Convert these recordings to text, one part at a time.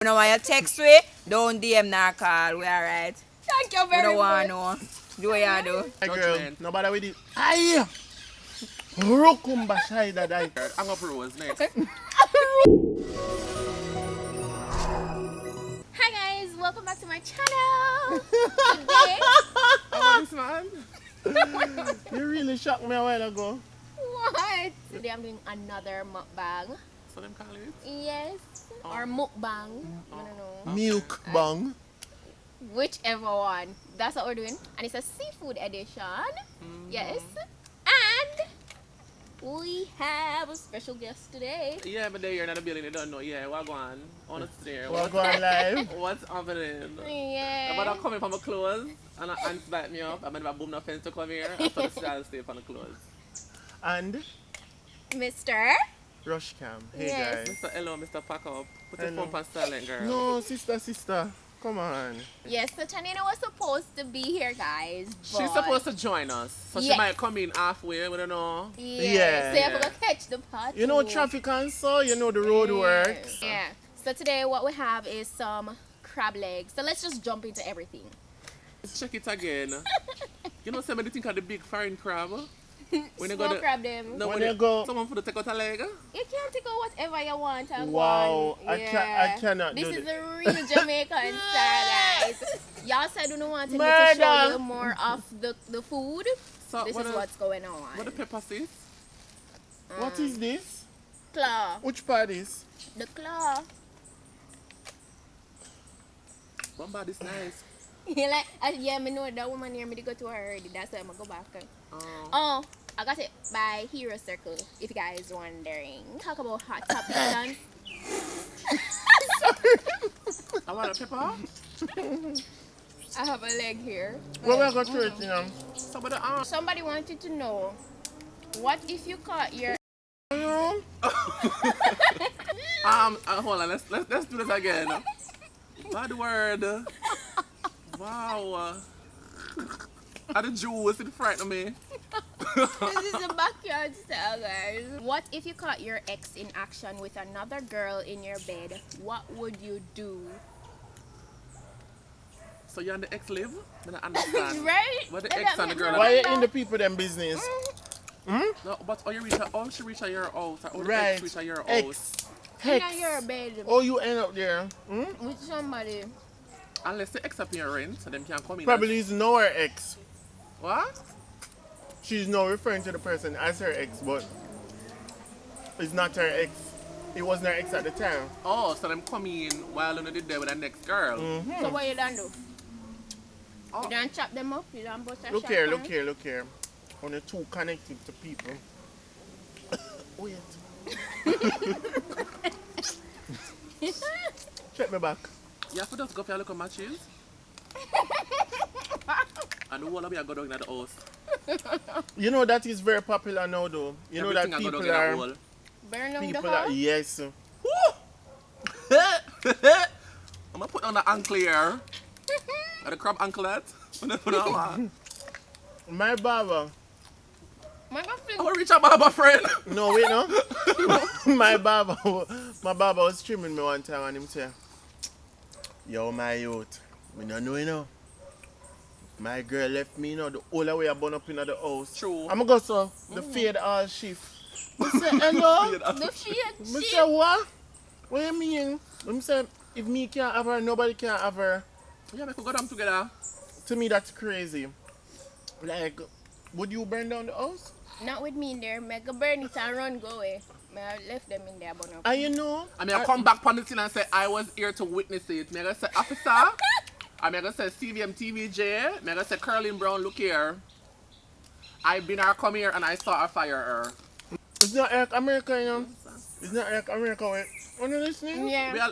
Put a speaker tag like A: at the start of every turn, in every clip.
A: You know why you text we? Don't DM nor call. We alright.
B: Thank you
A: We
B: very
A: don't want
B: much.
A: to know. Do what you do.
C: Hey girl, no bother with it. Aye! Rokumba shaida dai.
D: I'm gonna prove next.
B: Hi guys, welcome back to my channel. Today,
D: Oh, this man.
C: You really shocked me a while ago.
B: what? Today I'm doing another mukbang.
D: So them call it?
B: Yes, or mukbang. I don't know.
C: MUKBANG.
B: Whichever one. That's what we're doing. And it's a seafood edition. Yes. And we have a special guest today.
D: Yeah, but you're not a building, you don't know. Yeah, what going on the stair?
C: We're going live.
D: What's happening?
B: Yeah.
D: I'm about coming from my clothes and ants bite me up. I'm going to boom the fence to come here. I thought the style stay from the clothes.
C: And
B: Mr.
C: Rush Cam. Hey
B: Yes.
C: guys.
D: Mr. Hello, Mr. Pack Up. Put
C: Hello.
D: your phone on silent, girl.
C: No, sister. Come on.
B: Yes, so Chanina was supposed to be here, guys. But
D: She's supposed to join us. So she
B: Yes.
D: might come in halfway, we don't know.
B: Yeah. So you have
D: Yeah.
B: to go catch the party.
C: You know traffic and so, you know the road works.
B: Yeah. So today what we have is some crab legs. So let's just jump into everything.
D: Let's check it again. You know, somebody think of the big foreign crab? When you
B: Small
D: to-
B: crab them.
D: No,
C: When
D: when
C: you go-
D: someone for the take out a leg.
B: You can take out whatever you want and
C: Wow,
B: go on.
C: I cannot
B: This
C: do
B: is
C: this.
B: a real Jamaican style, guys. Y'all said you don't want me to
C: Murder.
B: show you more of the food.
D: So
B: This
D: what
B: is
D: the-
B: what's going on.
D: What the pepper sis?
C: What is this?
B: Claw.
C: Which part is?
B: The claw.
D: One bad is nice.
B: You like, yeah, me know that woman near me to go to her already. That's why I'm gonna go back.
D: Oh.
B: Oh, I got it by Hero Circle, if you guys wondering. Talk about hot topics and
D: I want a pepper.
B: I have a leg here.
C: Well, we're going to it, you know.
D: Somebody
B: Somebody wanted to know, what if you caught your
D: hold on, let's do this again. Bad word. Wow. Are the Jews it frighten me?
B: This is a backyard style, guys. What if you caught your ex in action with another girl in your bed? What would you do?
D: So you and the ex live? I don't understand.
B: Right?
D: What the
B: Let
D: ex
B: that
D: and the
B: make
D: girl
B: no
C: Why you
B: matter.
C: in the people them business?
D: No, but she reach at your house. Or the
C: Right.
D: ex reach at your house.
C: Ex.
B: In
C: Hex.
B: your bed
C: Oh, you end up there.
B: with somebody.
D: Unless the ex up in your rent, so them can come in.
C: Probably is now her ex.
D: What?
C: She's now referring to the person as her ex, but it's not her ex. It wasn't her ex at the time.
D: Oh, so them come in while you did there with the next girl.
B: So what you done do?
D: Oh.
B: You done chop them up? You done bust a
C: Look
B: shot
C: here,
B: on
C: look
B: them?
C: here, look here. Only two connected to people. Wait. Check me back.
D: You have to just go for your local matches. And the whole of you go down in the house.
C: You know that is very popular now though. You know that
D: Everything I go
C: people
D: down in
C: are
D: the hole.
B: Burn down the
C: people are
B: house?
C: yes.
D: I'm gonna put on the ankle here. And the crab anklet. And then put on.
C: My barber.
B: My girlfriend.
D: I'm gonna reach out my barber friend.
C: No wait no. my barber was trimming me one time and him say, yo my youth, we don't know you know. My girl left me, you know, the whole way I burn up in the house.
D: True.
C: I'ma go so the fade all shift. I say hello.
B: The shit.
C: I say what? What you mean? I say if me can't have her, nobody can have her.
D: Yeah, we could go down together.
C: To me that's crazy. Like, would you burn down the house?
B: Not with me in there. Make a burn it and run go away. I left them in there, but no.
C: And you know,
D: I mean, I come back on the scene and say, I was here to witness it. Me I say, officer. I mean, I say, CVM TVJ. Me I say, Curling Brown, look here. I been her come here and I saw her fire her.
C: it's not like America, you know. It's not like America where, you listening?
B: Yeah.
D: We all,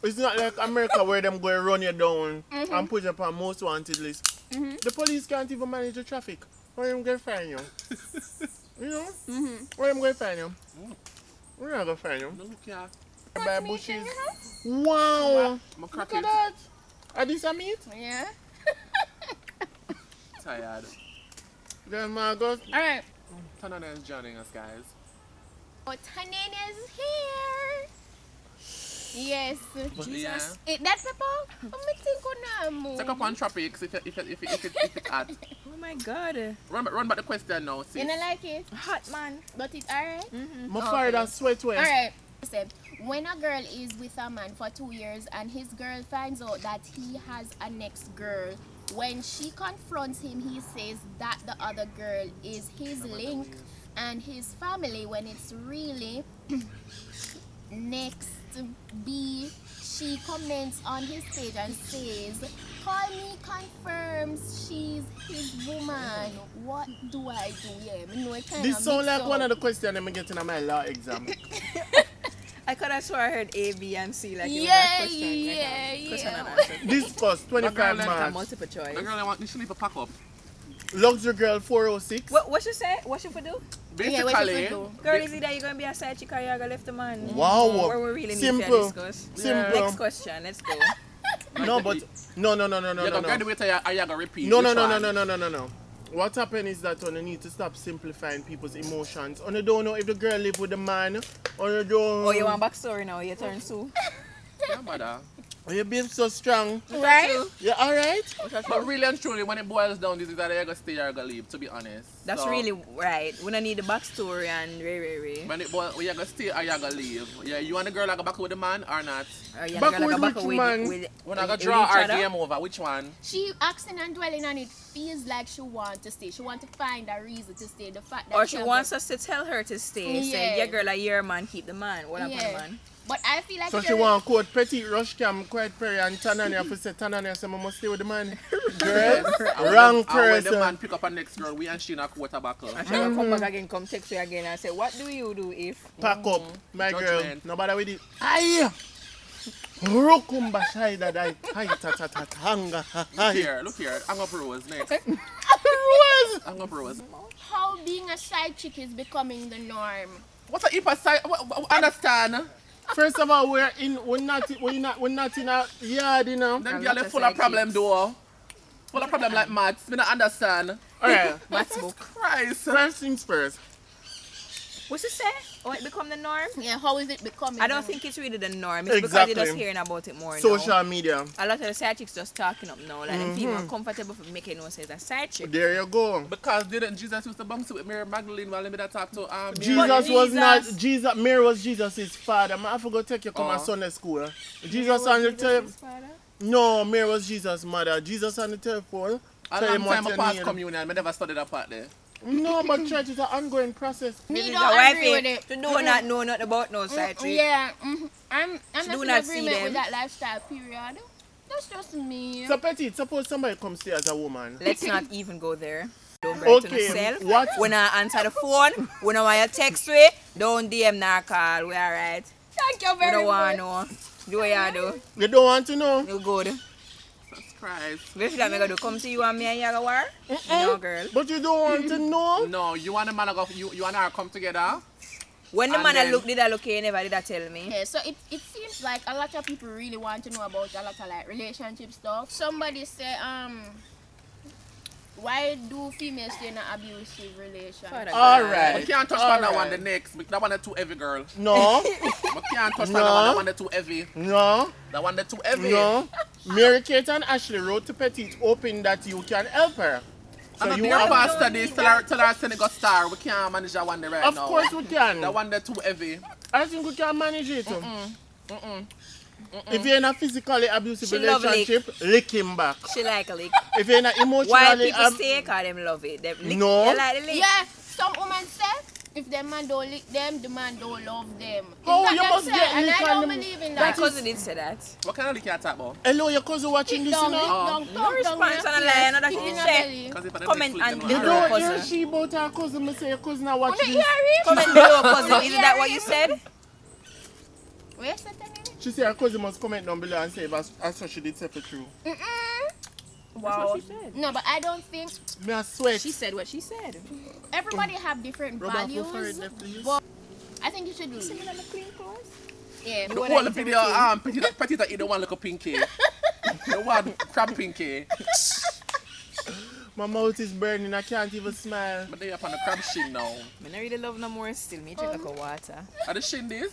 C: It's not like America where them go and run you down and put you up on most wanted list. The police can't even manage the traffic. Where them going to find you? You know? Where them going to find you? Where not going to find you?
D: no, look here.
C: By bushes. Wow!
D: I'm crack
C: Look at
D: it.
C: that! Are this a meat?
B: Yeah.
D: Tired.
C: Then Margot.
B: Alright.
D: Tanana is joining us, guys.
B: Oh, Tanin is here. Yes.
D: Yeah.
B: That pepper, I'm thinking on
D: Take up on tropics if it's hot.
A: Oh my god.
D: Run back the question now, sis.
B: You don't like it?
A: Hot man.
B: But it's alright?
C: My father sweat well.
B: Alright. Listen, when a girl is with a man for 2 years and his girl finds out that he has a next girl, when she confronts him, he says that the other girl is his link and his family, when it's really next B. She comments on his page and says, "Call me confirms she's his woman. What do I do?" Yeah, me know it kinda
C: This sound like
B: mix
C: one
B: up.
C: of the questions I'm getting on my law exam.
A: I could have sworn I heard A, B, and C like you
B: Yeah,
A: were question.
B: yeah,
A: Question and
B: yeah.
A: answer.
C: Discuss 25
D: Like
C: marks.
A: Multiple choice.
D: The girl I want, you should leave a pack up.
C: Luxury girl 406.
A: What she say? What she for do?
B: Yeah, what
D: Basically,
B: you do?
A: Girl, is it that you're gonna be a side chick or you're gonna left the man?
C: Wow.
A: Or we really need
C: Simple.
A: to discuss.
C: Simple.
A: Next question. Let's go.
C: No, but no.
D: you're gonna graduate or you're gonna repeat.
C: No.
D: Which one?
C: No. What happened is that you need to stop simplifying people's emotions. You don't know if the girl live with the man, or you don't.
A: Oh, you want backstory now? You turn Sue.
D: Don't bother.
C: You be so strong.
A: Right?
C: You alright?
D: But really and truly, when it boils down, this is either you're gonna stay or you're gonna leave, to be honest.
A: That's
D: So,
A: really right. We don't need the backstory and re.
D: When it boils, you're gonna stay or you're gonna leave. Yeah, you want the girl to go back with the man or not?
A: Or you're
C: Back
A: gonna
C: with
A: go back
C: which
A: with,
C: man?
D: When I go
A: with
D: draw
A: each
D: our
A: other?
D: game over, which one?
B: She asking and dwelling on it, feels like she wants to stay. She wants to find a reason to stay. The fact that
A: Or she
B: has
A: wants
B: a-
A: us to tell her to stay.
B: Yeah.
A: Say, yeah, girl, a year man, keep the man. What happened,
B: Yeah.
A: man?
B: But I feel like
C: So she want quote Petite Rush Cam, Quiet Perry, and Tanania for say Tanania say I must stay with the man. Girl, wrong
D: And when the man
C: person.
D: pick up a next girl, we and she in a quarter buckle.
A: And she gonna come back again, come text you again and say, what do you do if?
C: Pack up, my girl.
D: Judgment.
C: No bother with it. Aye! Rokumba shaida dai. Hai ta ta ta hanga.
D: Look here, hang up Rose next.
C: Rose!
D: Hang up Rose.
B: how being a side chick is becoming the norm.
D: What's a hipper side? Understand?
C: First of all, we're not in a yard, you know.
D: Them
A: A
D: girl
A: lot
D: are
A: of
D: full of
A: side
D: problem
A: chicks.
D: though. Full of problem like maths. Me not understand.
C: Alright.
A: Maths book.
D: Christ.
C: First things first.
A: What's it say? Oh, it become the norm?
B: Yeah, how is it becoming?
A: I don't
B: the
A: think it's really the norm. It's because
C: Exactly.
A: you're just hearing about it more now.
C: Social media.
A: A lot of the side chicks just talking up now. Like, them people are comfortable for making no sense. A side chick.
C: There you go.
D: Because didn't Jesus used to bounce with Mary Magdalene while they made that talk to Mary?
C: Jesus was not
A: Jesus-
C: Jesus. Mary was Jesus' father. I forgot to take you come
D: Oh.
C: to Sunday school. Jesus on the telephone. No, Mary was Jesus' mother. Jesus on the telephone.
D: A
C: Tell him
D: long time
C: what
D: I
C: you
D: passed
C: need.
D: communion, I never studied that part there.
C: No, but church is an ongoing process.
B: Me
A: This
B: don't
A: is a
B: agree with
A: wifey
B: it.
A: to do not know nothing about no side chick.
B: Yeah, I'm
A: Do
B: not in
A: not see
B: agreement
A: them.
B: with that lifestyle. Period. That's just me.
C: So Petite, suppose somebody comes to you as a woman.
A: Let's not even go there. Don't write to
C: Okay,
A: yourself.
C: what?
A: When I answer the phone, when I want you text me, don't DM nor call. We alright.
B: Thank you
A: We
B: very
A: don't want
B: much.
A: to know. Do what you do.
C: You don't want to know?
A: You good.
D: Jesus Christ.
A: If that me gonna do, come to you and me and you go war? No, girl.
C: But you don't want to know?
D: No, you and the man go, you and her come together.
A: When the
D: And
A: man
D: then-
A: did I look here, never did I tell me.
B: Yeah, so it seems like a lot of people really want to know about a lot of like relationship stuff. Somebody say, why do females stay in an abusive relationship?
A: Father
C: Alright.
D: We can't touch on that one
C: Alright.
D: the next. That one is too heavy, girl.
C: No,
D: We can't touch on
C: No.
D: that one is too heavy.
C: no,
D: That one is too heavy.
C: no. Mary Kate and Ashley wrote to Petite hoping that you can help her. So
D: I'm a
C: you
D: big
C: have,
D: pastor this. Tell her send it go star. We can't manage that one there right
C: of
D: now.
C: course we can.
D: That one there too heavy.
C: I think we can manage it. If you're in a physically abusive
A: She love
C: relationship, lick him back.
A: She like a lick.
C: If you're in a
A: Why
C: emotionally
A: people stay? Cause them love it. Them lick.
C: No.
A: You like the lick?
B: Yeah, some women say if the man don't lick them, the man don't love them.
C: Oh,
B: Is that
C: you
B: them
C: must
B: say?
C: get
B: And
C: lick
B: I
C: on
B: don't
C: them.
B: believe in
A: My
B: that.
A: cousin did say that.
D: What kind of lick you talk about?
C: Hello, your cousin watching this, you
B: Down,
C: know?
B: down,
A: No
B: down,
A: response
B: down,
A: on the
B: yes,
A: line, no, that
B: kick
A: she
B: in the
A: check.
B: belly.
D: Because if I
A: Comment
D: Netflix,
A: and
D: them
C: You
A: give
D: one.
A: her
C: don't
A: cousin.
C: hear she about her cousin, me say your cousin are
B: Wanna
C: watching
B: hear
C: this.
B: it?
A: Comment below, cousin. Isn't that what you said?
B: Where's the thing?
C: She say her cousin must comment down below and say if I saw she did say for true.
A: Wow.
B: No, but I don't think
C: Me a sweat.
A: She said what she said.
B: everybody have different
C: Rub off your
B: values.
C: forehead there, please.
B: But I think you should leave.
A: Singing on the clean clothes?
B: Yeah.
D: The whole video, Petite eat the one like a pinky. The one crab pinky.
C: My mouth is burning, I can't even smile.
D: But they up on the crab shin now.
A: I don't really love no more still. Me drink like a water.
D: Are the shin this?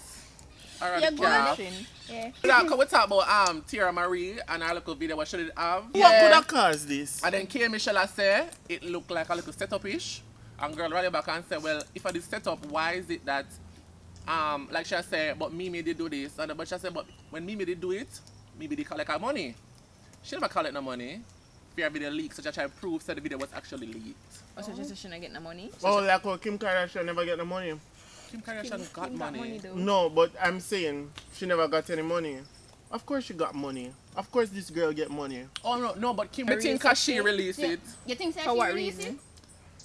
D: Alright,
B: You're
D: the
B: good.
D: calf.
B: Yeah.
D: Now, can we talk about Tierra Marie and her little video? What should it have?
C: What could have caused this?
D: And then K. Michelle say it looked like a little setup-ish. And girl rally back and say, well, if I did setup, why is it that, like she said, but Mimi did do this. And but she said, but when Mimi did do it, Mimi did collect her money. She never collect no money. Fear video leak, so she try to prove that the video was actually leaked.
A: Oh, so just she not get no money?
C: Oh, like how Kim Kardashian never get the money.
D: Kim Kardashian got money.
A: though.
C: No, but I'm saying she never got any money. Of course she got money. Of course this girl get money.
D: Oh, no, but Kim,
A: Her
D: I think
A: research
D: she
A: it?
D: released it.
B: You think so?
A: For what reason?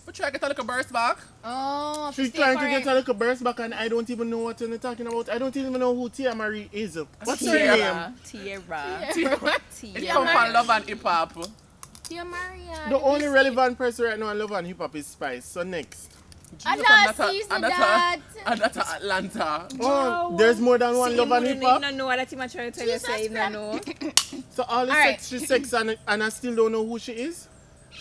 D: But try to get a little burst back.
B: Oh,
C: She's trying to get a little burst back and I don't even know what you're talking about. I don't even know who Tia Marie is. What's her name?
A: Tierra.
D: It come from Love and Hip Hop.
B: Tia Maria.
C: The only relevant person right now in Love and Hip Hop is Spice. So next.
B: I
D: Jesus,
B: don't
D: and that's
B: see
D: a- and
B: that.
D: that's a Atlanta.
C: Oh, there's more than one Love and Hip Hop.
A: You don't know what I'm trying to tell you.
B: Jesus
A: Say you don't know.
C: So all the
B: Alright.
C: sex, she's sex and I still don't know who she is.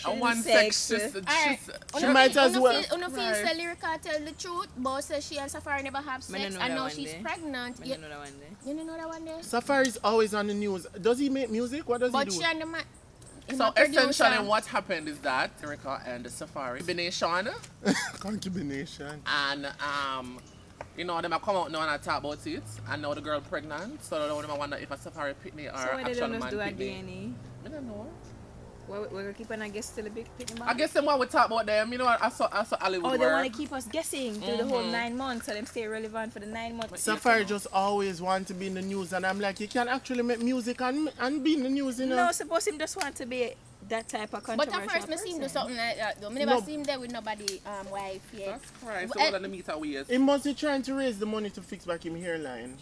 D: And one
A: sex.
D: sex,
B: Alright.
C: She might as well.
B: Uno feels the lyrical tell the truth, but says she and Safari never have
A: Me no
B: sex
A: know
B: and
A: that
B: now
A: one
B: she's
A: day.
B: pregnant.
A: I
B: You,
A: don't know that one day.
B: you don't know that one there?
C: Safari's always on the news. Does he make music? What does
B: But
C: he
B: she
C: do?
B: and the man.
D: So essentially what happened is that Erica and the Safari combination
C: Concubination.
D: and you know them a come out now and I talk about it and now the girl pregnant so now them a wonder if a Safari pitney or
A: So why they
D: actual
A: don't
D: man
A: do a
D: pitney.
A: DNA?
D: I don't know.
A: We're gonna keep on a guess till the big picking
D: I guess them what we talk about them, you know I saw Hollywood
A: Oh, they
D: work.
A: want to keep us guessing through the whole 9 months, so them stay relevant for the 9 months.
C: Safari just always want to be in the news and I'm like, you can actually make music and be in the news, you know.
A: No, suppose him just want to be that type of
B: But
A: controversial
B: at first, I seen do
A: person.
B: something like that though. I never
C: No.
B: seen there with nobody wife yet.
D: That's Christ,
B: But,
D: so all of the meter ways.
C: He must be trying to raise the money to fix back him hairline.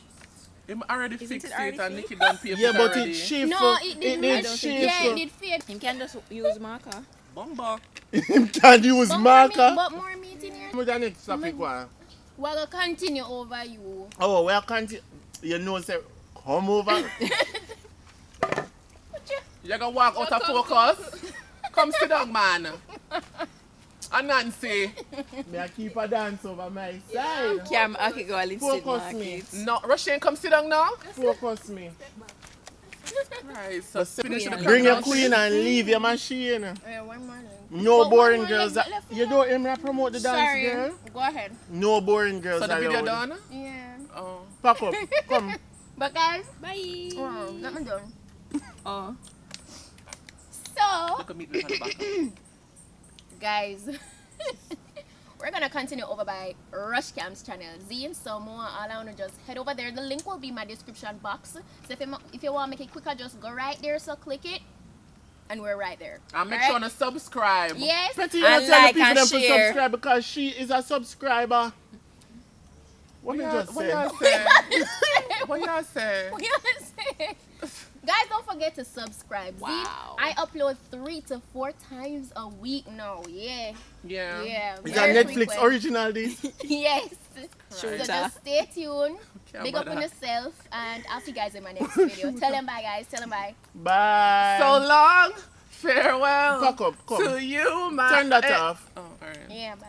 D: Him already
A: Isn't
D: fixed
A: it
D: it
A: already
D: and
A: fixed?
D: Nikki done pay for
C: Yeah,
D: it
C: but
D: already.
C: it shift.
B: No, it didn't.
C: It
A: I don't think
C: shift.
B: Yeah, it did fade.
A: Him can just use marker.
D: Bumba.
C: Him can use marker.
B: But more meat in here.
C: With the next topic, what?
B: We're gonna continue over you.
C: Oh, well, can't you know, say, come over.
D: You gonna walk out of focus? Come sit down, man. And Nancy.
C: Me I keep a dance over my side.
A: Cam, I could go a little
C: Focus me.
A: market.
D: No, Russian, come sit down now.
C: Focus me.
D: Right, so finish with the
C: Bring your
D: countdown.
C: queen and leave your machine.
B: One more.
C: No
B: But
C: boring
B: one more
C: girls.
B: leg left
C: You don't even promote the dance,
B: Sorry.
C: girl.
B: Go ahead.
C: No boring girls
D: So the video
C: allowed.
D: done?
B: Yeah.
D: Oh.
C: Pack up. Come.
B: But guys,
A: Bye.
B: not me done.
A: Oh.
B: So,
D: Look at me on the back.
B: guys, we're gonna continue over by Rushcam's channel. Zine, so more all I wanna just head over there. The link will be in my description box. So if you want to make it quicker, just go right there. So click it, and we're right there.
D: And make
B: Alright?
D: sure to subscribe.
B: Yes.
C: Pretty, you
A: And
C: tell
A: like
C: the people
A: and
C: them to
A: share.
C: subscribe because she is a subscriber. What you just
D: What
C: say?
D: y'all say? What y'all say?
B: What you say? Guys, don't forget to subscribe.
A: Wow.
B: Zine, I upload 3 to 4 times a week now. Yeah.
D: Yeah.
B: Yeah.
C: Is
B: very
C: that Netflix
B: frequent.
C: original this?
B: Yes. So
A: Shooter.
B: just stay tuned.
D: Can't
B: Big up
D: bother.
B: on yourself, and I'll see you guys in my next video. Tell them bye, guys. Tell them bye.
C: Bye.
D: So long. Farewell.
C: Pack up. Come.
D: To you, my.
C: Turn that off.
D: Oh, alright.
B: Yeah, bye.